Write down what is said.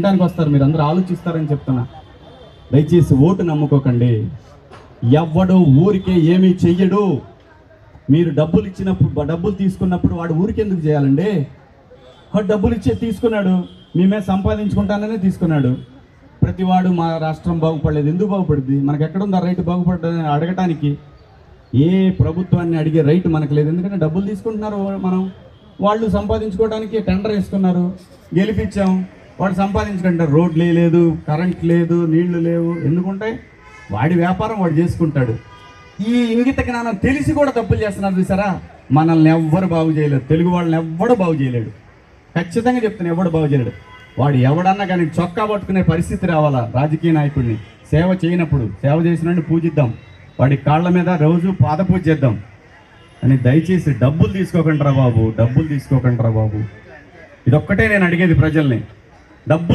వినడానికి వస్తారు, మీరు అందరూ ఆలోచిస్తారని చెప్తున్నా. దయచేసి ఓటు నమ్ముకోకండి. ఎవ్వడు ఊరికే ఏమీ చెయ్యడు. మీరు డబ్బులు ఇచ్చినప్పుడు, డబ్బులు తీసుకున్నప్పుడు వాడు ఊరికెందుకు చేయాలండి? వాడు డబ్బులు తీసుకున్నాడు, మేమే సంపాదించుకుంటాననే తీసుకున్నాడు. ప్రతివాడు మా రాష్ట్రం బాగుపడలేదు, ఎందుకు బాగుపడుద్ది? మనకు ఎక్కడుందా రైతు బాగుపడ్డదని అడగటానికి? ఏ ప్రభుత్వాన్ని అడిగే రైట్ మనకు లేదు, ఎందుకంటే డబ్బులు తీసుకుంటున్నారు. వాళ్ళు సంపాదించుకోవడానికి టెండర్ వేసుకున్నారు, గెలిపించాం, వాడు సంపాదించుకుంటారు. రోడ్లు లేదు, కరెంట్ లేదు, నీళ్లు లేవు, ఎందుకుంటాయి? వాడి వ్యాపారం వాడు చేసుకుంటాడు. ఈ ఇంగిత జ్ఞానం తెలిసి కూడా తప్పులు చేస్తున్నారు చూసారా? మనల్ని ఎవ్వరు బాగు చేయలేడు, తెలుగు వాళ్ళని ఎవ్వడు బాగు చేయలేడు. ఖచ్చితంగా చెప్తున్నా, ఎవడు బాగు చేయలేడు. వాడు ఎవడన్నా కానీ చొక్కా పట్టుకునే పరిస్థితి రావాలా రాజకీయ నాయకుడిని. సేవ చేయనప్పుడు సేవ చేసినట్టు పూజిద్దాం, వాడి కాళ్ళ మీద రోజు పాదపూజ చేద్దాం. అని దయచేసి డబ్బులు తీసుకోకండి రా బాబు, డబ్బులు తీసుకోకండి రా బాబు. ఇదొక్కటే నేను అడిగేది ప్రజల్ని. డబ్బులు